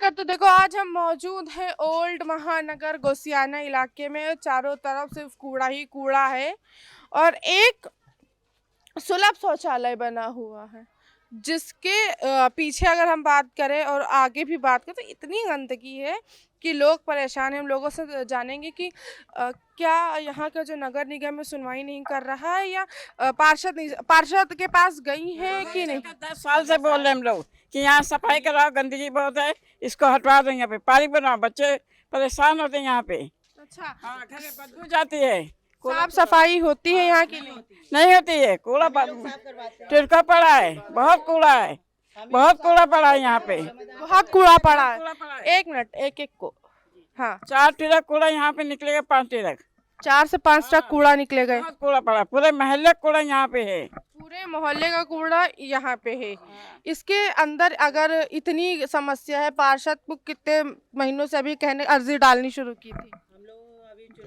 नमस्कार। तो देखो आज हम मौजूद हैं ओल्ड महानगर गोसियाना इलाके में। चारों तरफ सिर्फ कूड़ा ही कूड़ा है और एक सुलभ शौचालय बना हुआ है जिसके पीछे अगर हम बात करें और आगे भी बात करें तो इतनी गंदगी है कि लोग परेशान हैं। हम लोगों से जानेंगे कि क्या यहाँ का जो नगर निगम है सुनवाई नहीं कर रहा है या पार्षद के पास गई हैं कि नहीं। 10 साल से बोल रहे हम लोग कि यहाँ सफाई कराओ, गंदगी बहुत है, इसको हटवा दो, यहाँ पे पार्क बनाओ, बच्चे परेशान होते हैं यहाँ पे। अच्छा, हाँ, घर में बदबू जाती है, साफ सफाई होती है यहाँ की नहीं होती है, कूड़ा टिरका पड़ा है, बहुत कूड़ा है, बहुत कूड़ा पड़ा है यहाँ पे, बहुत कूड़ा पड़ा है। कूड़ा पड़ा है। एक मिनट, एक एक को। हाँ, 4 ट्रक कूड़ा यहाँ पे निकलेगा, 5 ट्रक, 4 से 5 ट्रक कूड़ा निकले गए। बहुत कूड़ा पड़ा, पूरे महल्ले कूड़ा यहाँ पे है। पूरे मोहल्ले का कूड़ा यहाँ पे है। इसके अंदर अगर इतनी समस्या है, पार्षद को कितने महीनों से अभी कहने अर्जी डालनी शुरू की थी।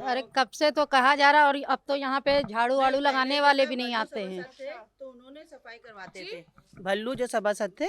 अरे कब से तो कहा जा रहा है और अब तो यहाँ पे झाड़ू वाड़ू लगाने वाले भी नहीं आते हैं। तो उन्होंने सफाई करवाते थे, भल्लू जो सभासद थे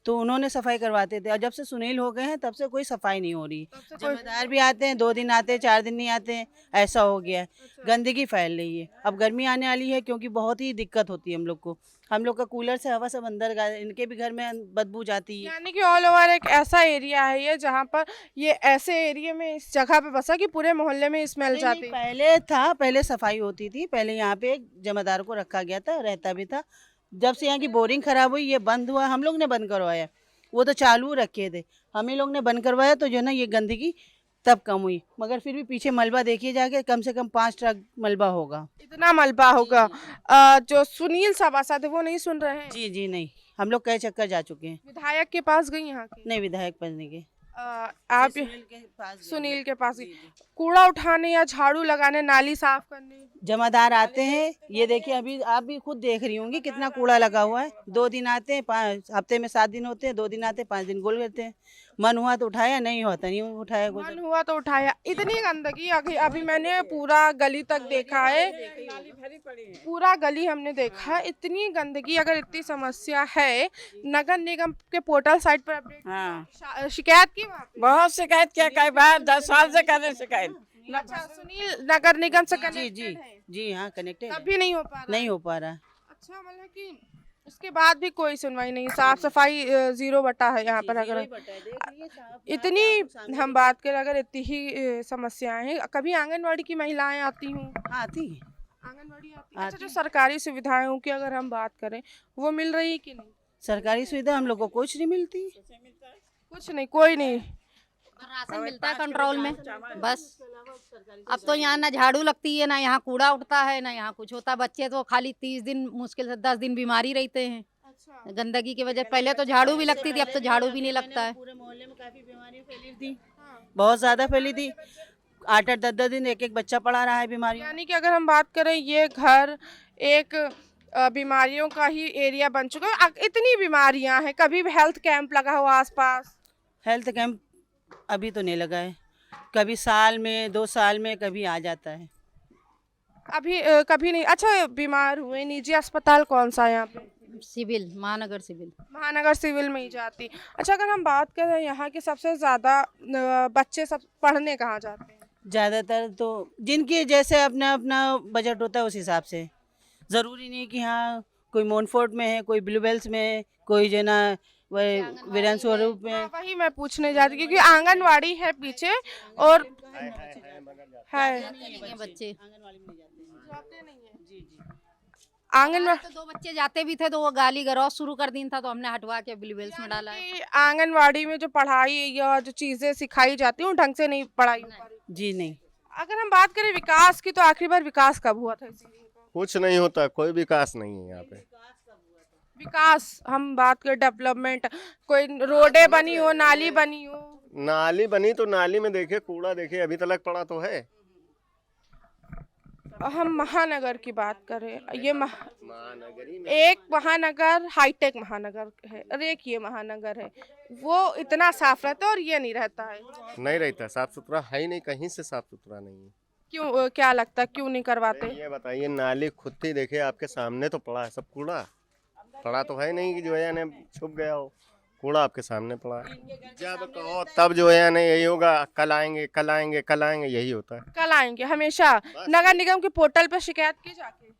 तो उन्होंने सफाई करवाते थे। और जब से सुनील हो गए हैं तब से कोई सफाई नहीं हो रही। जमींदार भी आते हैं, 2 दिन आते हैं, 4 दिन नहीं आते हैं, ऐसा हो गया है। गंदगी फैल रही है। अब गर्मी आने वाली है क्योंकि बहुत ही दिक्कत होती है हम लोग को। हम लोग का कूलर से हवा सब अंदर, इनके भी घर में बदबू जाती है। यानी कि ऑल ओवर एक ऐसा एरिया है ये जहाँ पर ये ऐसे एरिया में इस जगह पे बसा कि पूरे मोहल्ले में स्मेल जाती है। पहले सफाई होती थी, पहले यहाँ पे एक जमादार को रखा गया था, रहता भी था। जब से यहाँ की बोरिंग खराब हुई, ये बंद हुआ, हम लोग ने बंद करवाया। वो तो चालू रखे थे, हम ही लोग ने बंद करवाया, तो जो ना ये गंदगी तब कम हुई। मगर फिर भी पीछे मलबा देखिए जाके, कम से कम 5 ट्रक मलबा होगा। इतना मलबा होगा। जो सुनील सभासद है वो नहीं सुन रहे हैं। जी नहीं, हम लोग कई चक्कर जा चुके हैं। विधायक के पास गई यहाँ की। नहीं, विधायक बनने के आप सुनील के पास जी, गई। जी। कूड़ा उठाने या झाड़ू लगाने, नाली साफ करने। जमादार आते हैं, ये देखिए अभी आप भी खुद देख रही होंगी कितना कूड़ा लगा हुआ है। 2 दिन आते हैं, 5 हफ्ते में 7 दिन होते हैं, 2 दिन आते हैं, 5 दिन गोल करते हैं। मन हुआ तो उठाया, नहीं होता नहीं उठाया कुछ। मन हुआ तो उठाया। इतनी गंदगी अभी मैंने पूरा गली तक देखा है, पूरा गली हमने देखा है। इतनी गंदगी, अगर इतनी समस्या है, नगर निगम के पोर्टल साइट पर अपडेट हाँ, शिकायत की वहाँ पे? बहुत शिकायत किया, कई बार 10 साल से कर रहे हैं शिकायत। अच्छा, सुनील नगर निगम से जी कनेक्टेड है, जी हाँ, कनेक्टेड तब भी नहीं हो पा रहा। नहीं हो पा रहा। अच्छा, मतलब कि उसके बाद भी कोई सुनवाई नहीं, साफ सफाई 0 बटा है यहाँ पर। अगर इतनी हम बात करें, अगर इतनी ही समस्याएं हैं, कभी आंगनवाड़ी की महिलाएं आती हूँ, आती है। आंगनवाड़ी आती है। अच्छा, जो सरकारी सुविधाओं की अगर हम बात करें वो मिल रही कि नहीं। सरकारी सुविधा हम लोग को कुछ नहीं मिलती। कुछ नहीं, कोई नहीं। राशन मिलता है कंट्रोल में बस। अब तो यहाँ ना झाड़ू लगती है, ना यहाँ कूड़ा उठता है, ना यहाँ कुछ होता। बच्चे तो खाली 30 दिन, मुश्किल से 10 दिन बीमारी रहते हैं गंदगी की वजह। पहले तो झाड़ू भी लगती थी, अब तो झाड़ू भी नहीं लगता है। पूरे मोहल्ले में काफी बीमारियां फैली थी, बहुत ज्यादा फैली थी। 8-8 10-10 दिन एक एक बच्चा पड़ा रहा है बीमारी। यानी कि अगर हम बात करें, ये घर एक बीमारियों का ही एरिया बन चुका है। इतनी बीमारियां हैं, कभी भी हेल्थ कैंप लगा हुआ आसपास। हेल्थ कैंप अभी तो नहीं लगा है, कभी साल में 2 साल में कभी आ जाता है। अभी कभी नहीं। अच्छा, बीमार हुए, निजी अस्पताल कौन सा है यहाँ पे? सिविल, महानगर सिविल। महानगर सिविल में ही जाती। अच्छा, अगर हम बात करें यहाँ के सबसे ज़्यादा बच्चे सब पढ़ने कहाँ जाते हैं? ज़्यादातर तो जिनकी जैसे अपना अपना बजट होता है उस हिसाब से। ज़रूरी नहीं कि हाँ कोई मोनफोर्ट में है, कोई ब्लूबेल्स में है, कोई जो ना वह वीरेंद्र स्वरूप में। हाँ, वही मैं पूछने जाती, क्योंकि आंगनवाड़ी है पीछे और है बच्चे आंगनवाड़ी। तो 2 बच्चे जाते भी थे तो वो गाली गलौज शुरू कर दी था, तो हमने हटवा के ब्लूबेल्स में डाला है। कि आंगनवाड़ी में जो पढ़ाई या जो चीजें सिखाई जाती हैं वो ढंग से नहीं पढ़ाई हो पा रही। जी नहीं। अगर हम बात करें विकास की, तो आखिरी बार विकास कब हुआ था इस जिले का? कुछ नहीं होता, कोई विकास नहीं है यहाँ पे। विकास हम बात करें, डेवलपमेंट, कोई रोडें बनी हो, नाली बनी हो। नाली बनी तो नाली में देखिए कूड़ा, देखिए अभी तक पड़ा तो है। हम महानगर की बात करें, ये महानगरी में एक महानगर हाईटेक महानगर है और एक ये महानगर है, वो इतना साफ रहता है और ये नहीं रहता है। नहीं रहता, साफ सुथरा है ही नहीं, कहीं से साफ सुथरा नहीं है। क्यों, क्या लगता है क्यों नहीं करवाते? ये बताइए, नाली खुद ही देखिए आपके सामने तो पड़ा है सब कूड़ा, पड़ा तो है नहीं कि जो है छुप गया हो। कूड़ा आपके सामने पड़ा है। जब कहो तब जो है ना यही होगा, कल आएंगे कल आएंगे कल आएंगे, यही होता है। कल आएंगे हमेशा। नगर निगम के पोर्टल पर शिकायत की जाके?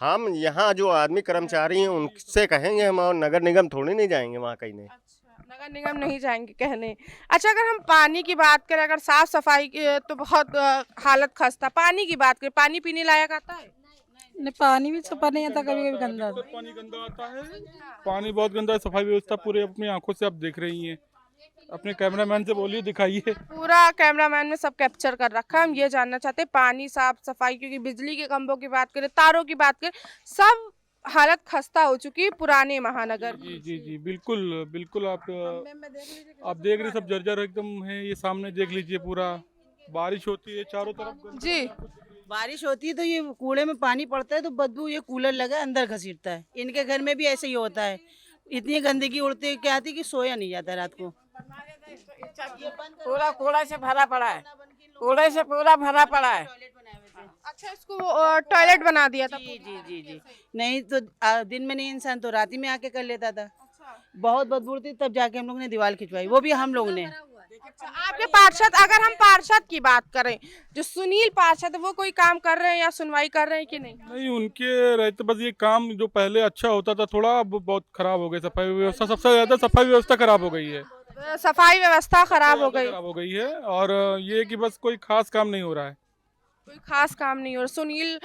हम यहाँ जो आदमी कर्मचारी हैं उनसे कहेंगे हम, और नगर निगम थोड़ी नहीं जाएंगे वहाँ कहीं नहीं। अच्छा, नगर निगम नहीं जाएंगे कहने। अच्छा, अगर हम पानी की बात करें, अगर साफ सफाई की तो बहुत हालत खस्ता। पानी की बात करें, पानी पीने लायक आता है? नहीं, पानी भी सफा नहीं आता, कभी कभी गंदा आता है। पानी गंदा आता है, पानी बहुत गंदा है। सफाई व्यवस्था पूरे अपनी आंखों से आप देख रही हैं। अपने कैमरामैन से बोलिए, दिखाइए। पूरा कैमरामैन में सब कैप्चर कर रखा है। हम ये जानना चाहते हैं पानी साफ सफाई, क्योंकि बिजली के खंभों की बात करें, तारों की बात करें, सब हालत खस्ता हो चुकी है पुराने महानगर जी जी जी, बिल्कुल बिल्कुल। आप देख रहे सब जर्जर एकदम है। ये सामने देख लीजिए, पूरा बारिश होती है चारों तरफ। जी। बारिश होती है तो ये कूड़े में पानी पड़ता है तो बदबू ये कूलर लगा अंदर घसीटता है। इनके घर में भी ऐसे ही होता है, इतनी गंदगी उड़ती है क्या आती कि सोया नहीं जाता रात को। पूरा कूड़ा से भरा पड़ा है, कूड़े से पूरा भरा पड़ा है। अच्छा, इसको टॉयलेट बना दिया था? जी जी जी जी। नहीं तो दिन में नहीं इंसान तो रात ही में आके कर लेता था। बहुत बदबू उड़ती, तब जाके हम लोग ने दीवार खिंचवाई, वो भी हम लोग ने। अच्छा, आपके पार्षद, अगर हम पार्षद की बात करें, जो सुनील पार्षद, वो कोई काम कर रहे हैं या सुनवाई कर रहे हैं कि नहीं? नहीं, उनके रहते बस ये काम जो पहले अच्छा होता था थोड़ा, अब बहुत खराब हो गई सफाई व्यवस्था। सबसे ज्यादा सफाई व्यवस्था खराब हो गई है। सफाई व्यवस्था खराब हो गई। खराब हो गई है, और ये कि बस कोई खास काम नहीं हो रहा है। कोई खास काम नहीं हो रहा। सुनील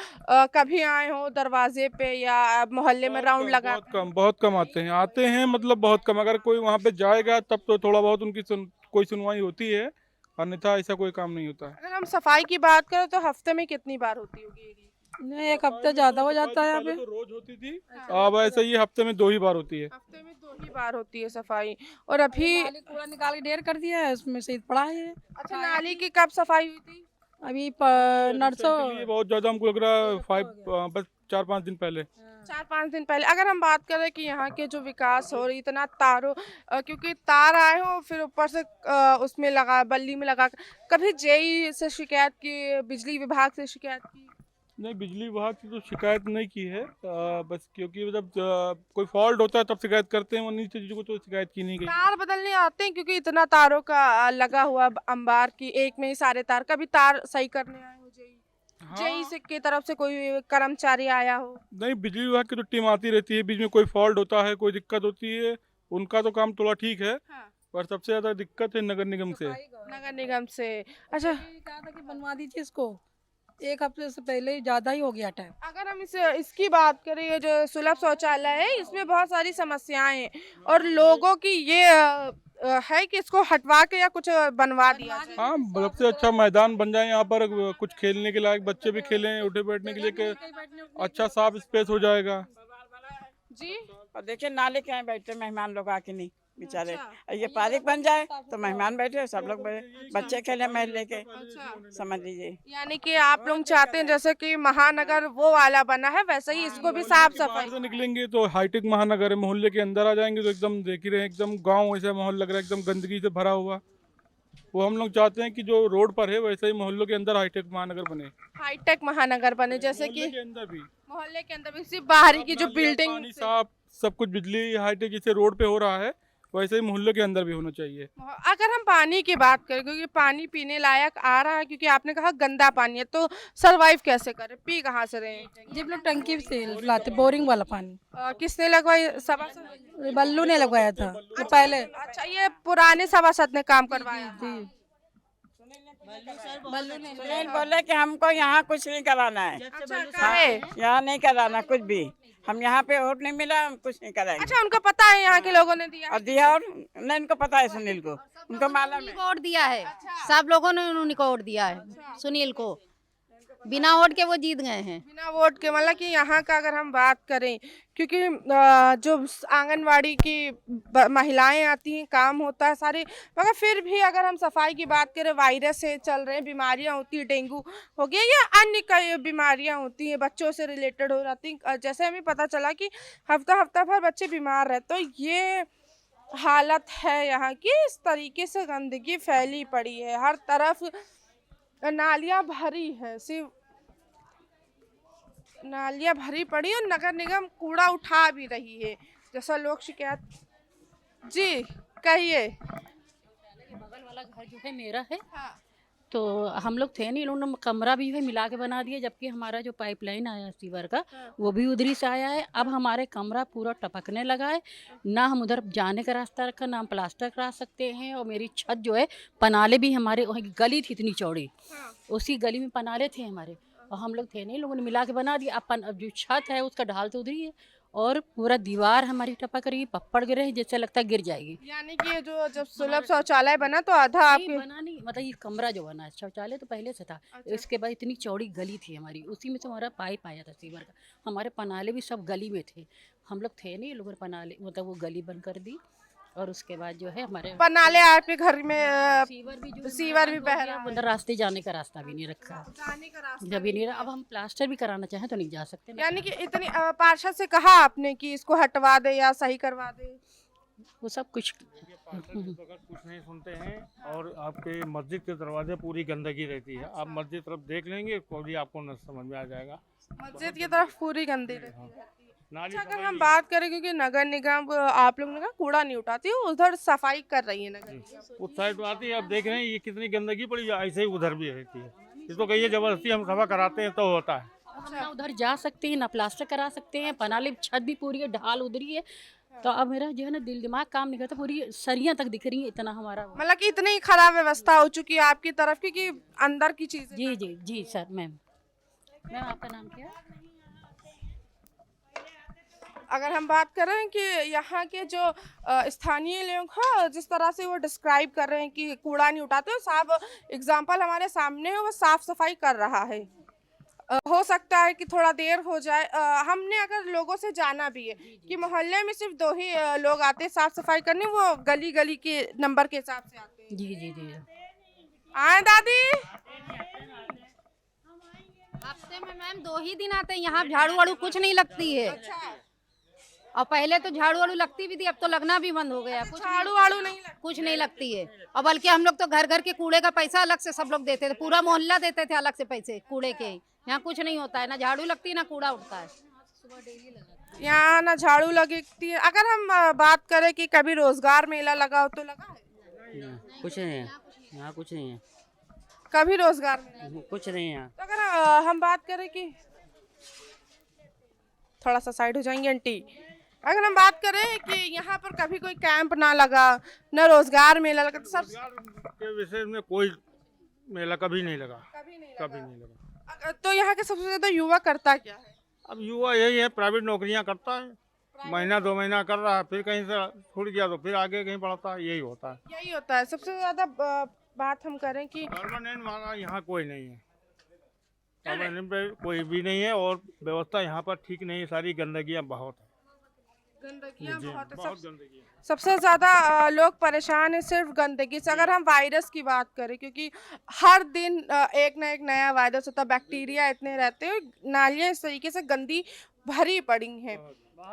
कभी आए हो दरवाजे पे या मोहल्ले में राउंड लगा? बहुत कम आते हैं, मतलब बहुत कम। अगर कोई वहाँ पे जाएगा तब तो थोड़ा बहुत उनकी कोई सुनवाई होती है, अन्यथा ऐसा कोई काम नहीं होता है। अगर हम सफाई की बात करें तो हफ्ते में कितनी बार होती होगी? नहीं, एक हफ्ते ज्यादा हो जाता है यहाँ पे। तो रोज होती थी, अब ऐसा ही हफ्ते में 2 ही बार होती है। हफ्ते में 2 ही बार होती है सफाई। और अभी कूड़ा निकाल के ढेर कर दिया है, उसमें से पड़ा है। अच्छा, नाली की कब सफाई हुई थी? अभी नरसों ये बहुत ज्यादा हमको लग रहा है बस 4-5 दिन पहले। 4-5 दिन पहले। अगर हम बात करें कि यहाँ के जो विकास हो रही, इतना तारों क्योंकि तार आए हो, फिर ऊपर से उसमें लगा, बल्ली में लगा, कभी जेई से शिकायत की, बिजली विभाग से शिकायत की? नहीं, बिजली विभाग की तो शिकायत नहीं की है, बस क्योंकि जब कोई फॉल्ट होता है तब शिकायत करते हैं, उन्हीं चीज़ों को तो शिकायत की नहीं गई। तार बदलने आते हैं, क्योंकि इतना तारों का लगा हुआ अंबार की, एक में ही सारे तार। कभी तार सही करने आए हो जेई? जेई से की तरफ से कोई कर्मचारी आया हो? नहीं, बिजली विभाग की तो टीम आती रहती है, बीच में कोई फॉल्ट होता है, कोई दिक्कत होती है, उनका तो काम थोड़ा ठीक है। हाँ। पर सबसे ज्यादा दिक्कत है नगर निगम से। नगर निगम से। अच्छा, कहा था कि बनवा दीजिए इसको, एक हफ्ते से पहले ही ज्यादा ही हो गया टाइम। अगर हम इसकी बात करें, ये जो सुलभ शौचालय है, इसमें बहुत सारी समस्याएं हैं और लोगों की ये है कि इसको हटवा के या कुछ बनवा दिया जाए। हाँ, सबसे अच्छा मैदान बन जाए यहाँ पर, कुछ खेलने के लायक, बच्चे भी खेलें, उठे बैठने के लिए कि अच्छा साफ स्पेस हो जाएगा। जी। और देखिए नाले के यहाँ बैठते मेहमान लोग आके नहीं बेचारे। ये पार्क बन जाए तो मेहमान बैठे, सब लोग बच्चे खेले महल्ले के, समझ लीजिए। यानी कि आप लोग चाहते हैं जैसे कि महानगर वो वाला बना है, वैसे ही इसको भी साफ सफाई। बाहर से निकलेंगे तो हाईटेक महानगर है, मोहल्ले के अंदर आ जाएंगे तो एकदम देख ही रहे हैं, एकदम गांव ऐसा माहौल लग रहा है, एकदम गंदगी से भरा हुआ। वो हम लोग चाहते हैं कि जो रोड पर है वैसे ही मोहल्लों के अंदर हाईटेक महानगर बने। हाईटेक महानगर बने, जैसे कि मोहल्ले के अंदर भी, मोहल्ले के अंदर भी, सिर्फ बाहरी की जो बिल्डिंग। पानी साफ, सब कुछ, बिजली हाईटेक जैसे रोड पे हो रहा है वैसे ही मोहल्ले के अंदर भी होना चाहिए। अगर हम पानी की बात करें, क्योंकि पानी पीने लायक आ रहा है, क्योंकि आपने कहा गंदा पानी है, तो सरवाइव कैसे करें, पी कहाँ से रहे? जब लोग टंकी से लाते, बोरिंग वाला पानी। किसने लगवाई? सभासद? बल्लू ने लगवाया था तो पहले। अच्छा, ये पुराने सभासद ने काम करवाया? सुनील बोले कि हमको यहाँ कुछ नहीं कराना है। अच्छा, काहे? यहाँ नहीं कराना कुछ भी, हम यहाँ पे वोट नहीं मिला, हम कुछ नहीं कराएंगे। अच्छा, उनको पता है यहाँ के लोगों ने दिया? और दिया, और नहीं इनको पता है सुनील को, उनको मालूम है। वोट दिया है, सब लोगों ने उनको वोट दिया है सुनील को, बिना वोट के वो जीत गए हैं। बिना वोट के, मतलब कि यहाँ का अगर हम बात करें, क्योंकि जो आंगनवाड़ी की महिलाएं आती हैं, काम होता है सारे, मगर फिर भी अगर हम सफाई की बात करें, वायरस से चल रहे हैं, बीमारियां होती हैं, डेंगू हो गया या अन्य कई बीमारियां होती हैं, बच्चों से रिलेटेड हो जाती हैं। जैसे हमें पता चला कि हफ्ता भर बच्चे बीमार रहे, तो ये हालत है यहाँ की। इस तरीके से गंदगी फैली पड़ी है, हर तरफ नालियाँ भरी है, सिर्फ नालियाँ भरी पड़ी, और नगर निगम कूड़ा उठा भी रही है, जैसा लोग शिकायत जी कहिए। बगल वाला घर जो है मेरा है, हाँ। तो हम लोग थे नहीं, इन्होंने कमरा भी है मिला के बना दिया, जबकि हमारा जो पाइपलाइन आया सीवर का वो भी उधरी से आया है। अब हमारे कमरा पूरा टपकने लगा है, ना हम उधर जाने का रास्ता रखा, ना हम प्लास्टर करा सकते हैं। और मेरी छत जो है, पनाले भी हमारे वहीं गली थी इतनी चौड़ी, उसी गली में पनाले थे हमारे, और हम लोग थे नहीं, लोगों ने मिला के बना दिया। अब जो छत है उसका ढाल तो उधरी है, और पूरा दीवार हमारी टपक रही है, पप्पड़ गिरे हैं, जैसे लगता है गिर जाएगी। यानी कि ये जो जब सुलभ शौचालय बना तो आधा नहीं आपके बना नहीं, मतलब ये कमरा जो बना है, शौचालय तो पहले से था। अच्छा। इसके बाद इतनी चौड़ी गली थी हमारी, उसी में से हमारा पाइप आया था सीवर का। हमारे पनाले भी सब गली में थे, हम लोग थे नहीं, लोगों ने पनाले मतलब वो गली बंद कर दी। और उसके बाद जो है हमारे पनाले आपके घर में सीवर भी जो है सीवर भी बंद हो बह गया, रहा है। उधर रास्ते जाने का रास्ता भी नहीं रखा, जाने का रास्ता जब ही नहीं रहा। अब हम प्लास्टर भी कराना चाहें तो नहीं जा सकते ना, यानी कि इतनी पार्षद से कहा आपने कि इसको हटवा दे या सही करवा दे? वो सब कुछ कुछ नहीं सुनते हैं। और आपके मस्जिद के दरवाजे पूरी गंदगी रहती है, आप मस्जिद तरफ देख लेंगे तो भी आपको न समझ में आ जाएगा। मस्जिद की तरफ पूरी गंदी रहती है। नाली अच्छा, अगर सफाई हम नहीं। बात करें, क्योंकि नगर निगम आप लोग ने कहा कूड़ा नहीं उठाती, उधर सफाई कर रही है नगर निगम। उस साइड तो आती है, आप देख रहे हैं ये कितनी गंदगी पड़ी है, ऐसे ही उधर भी रहती है। इसको कहिए जबरदस्ती हम सफा कराते हैं तो होता है। हम ना उधर जा सकते हैं ना प्लास्टर करा सकते हैं, पनाले छत भी पूरी है, ढाल उधरी है। तो अब मेरा जो है ना दिल दिमाग काम नहीं करता, पूरी सरियां तक दिख रही है, इतना हमारा मतलब कि इतनी खराब व्यवस्था हो चुकी है आपकी तरफ की कि अंदर की चीजें। जी जी जी सर। मैम आपका नाम क्या है? अगर हम बात करें कि यहाँ के जो स्थानीय लोग हैं, जिस तरह से वो डिस्क्राइब कर रहे हैं कि कूड़ा नहीं उठाते हो, साफ एग्जाम्पल हमारे सामने है, वो साफ सफाई कर रहा है। हो सकता है कि थोड़ा देर हो जाए। हमने अगर लोगों से जाना भी है कि मोहल्ले में सिर्फ 2 ही लोग आते हैं साफ सफाई करने, वो गली गली के नंबर के हिसाब से आते हैं। जी जी जी। आए दादी। हफ्ते में मैम 2 ही दिन आते हैं, यहाँ झाड़ू वाड़ू कुछ नहीं लगती है। और पहले तो झाड़ू वाड़ू लगती भी थी, अब तो लगना भी बंद हो गया। झाड़ू वाड़ू नहीं लगती। कुछ नहीं लगती है। और बल्कि हम लोग तो घर घर के कूड़े का पैसा अलग से सब लोग देते थे, पूरा मोहल्ला देते थे अलग से पैसे कूड़े के। यहाँ कुछ नहीं होता है, ना झाड़ू लगती है ना कूड़ा उठता है। यहाँ ना झाड़ू लगती है। अगर हम बात करें कि कभी रोजगार मेला लगा हो तो लगा है? कुछ नहीं है यहाँ, कुछ नहीं है, कभी रोजगार मेला? कुछ नहीं है। तो अगर हम बात करें कि थोड़ा सा साइड हो जाएंगे आंटी, अगर हम बात करें कि यहाँ पर कभी कोई कैंप ना लगा, ना रोजगार मेला लगा, तो सब के विषय में कोई मेला कभी नहीं लगा, कभी नहीं कभी नहीं लगा। तो यहाँ के सबसे ज्यादा युवा करता क्या है? अब युवा यही है, प्राइवेट नौकरियां करता है, महीना 2 महीना कर रहा है, फिर कहीं से छूट गया तो फिर आगे कहीं बढ़ता है, यही होता है। यही होता है सबसे ज्यादा। बात हम करें कि परमानेंट वाला यहाँ कोई नहीं है, परमानेंट पे कोई भी नहीं है, और व्यवस्था यहाँ पर ठीक नहीं है, सारी गंदगियाँ बहुत है। गंदगियाँ जी, बहुत है। बहुत गंदगी है। सबसे ज़्यादा लोग परेशान है सिर्फ गंदगी से। अगर हम वायरस की बात करें, क्योंकि हर दिन एक ना एक नया वायरस होता है, बैक्टीरिया इतने रहते हैं, नालियाँ इस तरीके से गंदी भरी पड़ी हैं।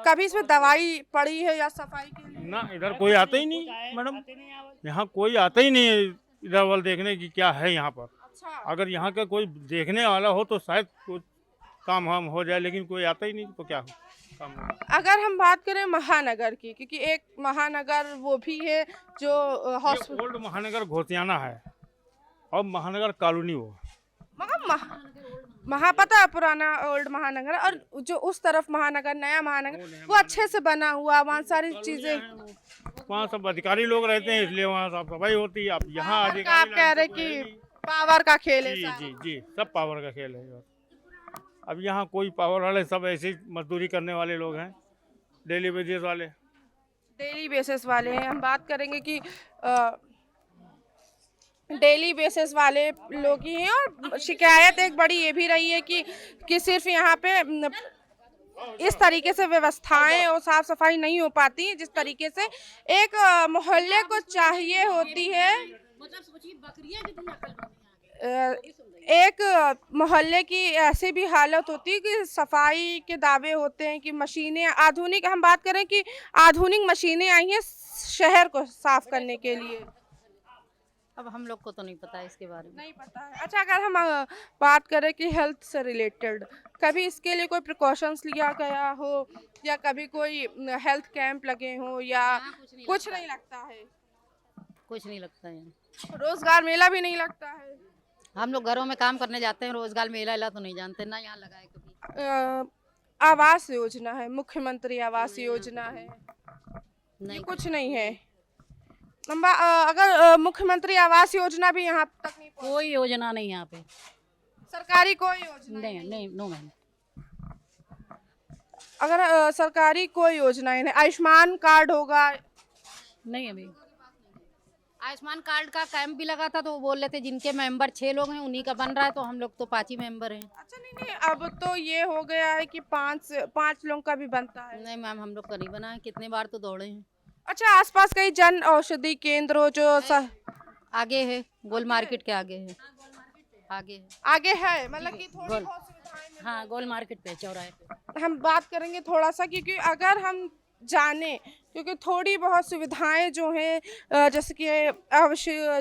कभी इसमें दवाई पड़ी है या सफाई के लिए? ना इधर कोई आता ही नहीं मैडम, यहाँ कोई आता ही नहीं है इधर वाल देखने की क्या है यहाँ पर। अच्छा। अगर यहाँ का कोई देखने वाला हो तो शायद कुछ काम हम हो जाए, लेकिन कोई आता ही नहीं तो क्या हो काम होगा। अगर हम बात करें महानगर की, क्योंकि एक महानगर वो भी है जो हॉस्पिटल, ओल्ड महानगर घोसियाना है और महानगर कॉलोनी वो। पता है पुराना ओल्ड महानगर, और जो उस तरफ महानगर नया महानगर वो अच्छे से बना हुआ, वहाँ सारी चीजें। वहाँ सब अधिकारी लोग रहते हैं, इसलिए वहाँ साफ सफाई होती है। अब यहाँ आप अधिकारी कह रहे कि पावर का खेल है जी सारा। जी जी, सब पावर का खेल है। अब यहाँ कोई पावर वाले, सब ऐसे ही मजदूरी करने वाले लोग हैं, डेली बेसिस वाले। डेली बेसिस वाले हैं। हम बात करेंगे कि डेली बेसिस वाले लोग ही हैं। और शिकायत एक बड़ी ये भी रही है कि सिर्फ यहाँ पे इस तरीके से व्यवस्थाएं और साफ सफाई नहीं हो पाती जिस तरीके से एक मोहल्ले को चाहिए होती है। एक मोहल्ले की ऐसी भी हालत होती है कि सफाई के दावे होते हैं कि मशीनें आधुनिक, हम बात करें कि आधुनिक मशीनें आई हैं शहर को साफ करने के लिए। अब हम लोग को तो नहीं पता है इसके बारे में। नहीं पता है। अच्छा, अगर हम बात करें कि हेल्थ से रिलेटेड कभी इसके लिए कोई प्रिकॉशंस लिया गया हो या कभी कोई हेल्थ कैंप लगे हो या कुछ नहीं लगता है? कुछ नहीं लगता है। रोजगार मेला भी नहीं लगता है? हम लोग घरों में काम करने जाते हैं, रोजगार मेला तो नहीं जानते ना, यहाँ लगा है कभी। आवास योजना है, मुख्यमंत्री आवास योजना है, ये नहीं, कुछ नहीं है। अगर मुख्यमंत्री आवास योजना भी यहाँ तक नहीं पहुँची, कोई योजना नहीं यहाँ पे। सरकारी कोई योजना नहीं नहीं, नो मैम। अगर सरकारी कोई योजना नहीं, आयुष्मान कार्ड होगा? नहीं अभी। आयुष्मान कार्ड का कैंप भी लगा था तो वो बोल रहे थे जिनके मेंबर 6 लोग हैं उन्हीं का बन रहा है, तो हम लोग तो 5 ही मेंबर हैं। अच्छा, नहीं, अब तो ये हो गया है कि 5 लोगों का भी बनता है। नहीं मैम, हम लोग का नहीं बना है, कितने बार तो दौड़े हैं। अच्छा, आसपास कई जन औषधि केंद्र हो जो आगे है, गोल मार्केट के आगे है। आगे है, मतलब कि थोड़ी बहुत सुविधाएं हाँ, गोल मार्केट पे, चौराहे पे। हम बात करेंगे थोड़ा सा, क्योंकि अगर हम जाने, क्योंकि थोड़ी बहुत सुविधाएं जो हैं जैसे कि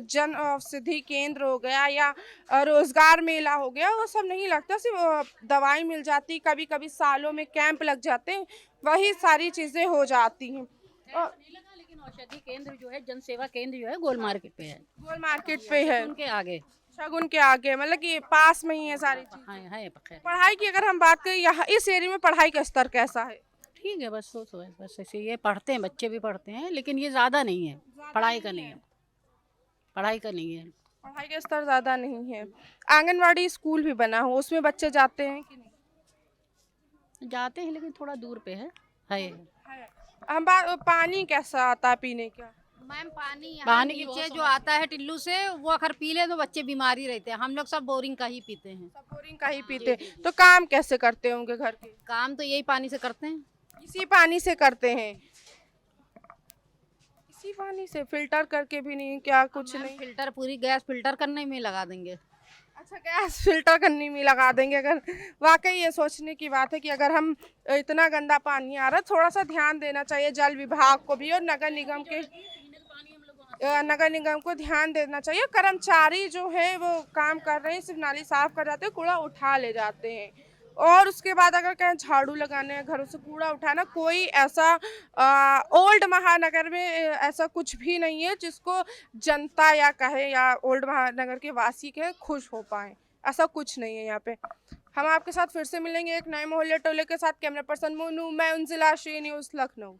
जन औषधि केंद्र हो गया या रोजगार मेला हो गया, वो सब नहीं लगता, सिर्फ दवाई मिल जाती, कभी कभी सालों में कैंप लग जाते हैं, वही सारी चीज़ें हो जाती हैं। नहीं लगा, लेकिन औषधि केंद्र जो है, जन सेवा केंद्र जो है, गोल मार्केट पे है। गोल मार्केट पे है, उनके आगे। शगुन के आगे, मतलब कि पास में ही है सारी चीज़। हाँ है पक्का। पढ़ाई की अगर हम बात करें, यहाँ इस एरिया में पढ़ाई का स्तर कैसा है? ठीक है, बस तो बस ऐसे ये पढ़ते हैं, बच्चे भी पढ़ते हैं, लेकिन ये ज़्यादा नहीं है, पढ़ाई का नहीं है, पढ़ाई का नहीं है। पढ़ाई का स्तर ज़्यादा नहीं है। आंगनवाड़ी स्कूल भी बना हो, उसमें बच्चे जाते हैं कि नहीं? जाते हैं लेकिन थोड़ा दूर पे है। हम पानी कैसा आता है पीने का? मैम पानी यहाँ पानी की नीचे बहुत जो आता है टिल्लू से, वो अगर पी ले तो बच्चे बीमार ही रहते हैं। हम लोग सब बोरिंग का ही पीते हैं। सब बोरिंग का ही पीते, तो काम कैसे करते होंगे घर के? काम तो यही पानी से करते हैं। इसी पानी से करते हैं? इसी पानी से फिल्टर करके भी नहीं क्या? कुछ नहीं? फिल्टर, पूरी गैस फिल्टर करने में लगा देंगे। अच्छा, गैस फिल्टर करने में लगा देंगे? अगर वाकई ये सोचने की बात है कि अगर हम इतना गंदा पानी आ रहा है, थोड़ा सा ध्यान देना चाहिए जल विभाग को भी और नगर निगम को ध्यान देना चाहिए। कर्मचारी जो है वो काम कर रहे हैं, सिर्फ नाली साफ कर जाते हैं, कूड़ा उठा ले जाते हैं, और उसके बाद अगर कहीं झाड़ू लगाने हैं, घरों से कूड़ा उठाना, कोई ऐसा ओल्ड महानगर में ऐसा कुछ भी नहीं है जिसको जनता या कहे या ओल्ड महानगर के वासी के खुश हो पाए, ऐसा कुछ नहीं है यहाँ पे। हम आपके साथ फिर से मिलेंगे एक नए मोहल्ले टोले के साथ। कैमरा पर्सन मोनू, मैं उनजिला, श्री न्यूज़ लखनऊ।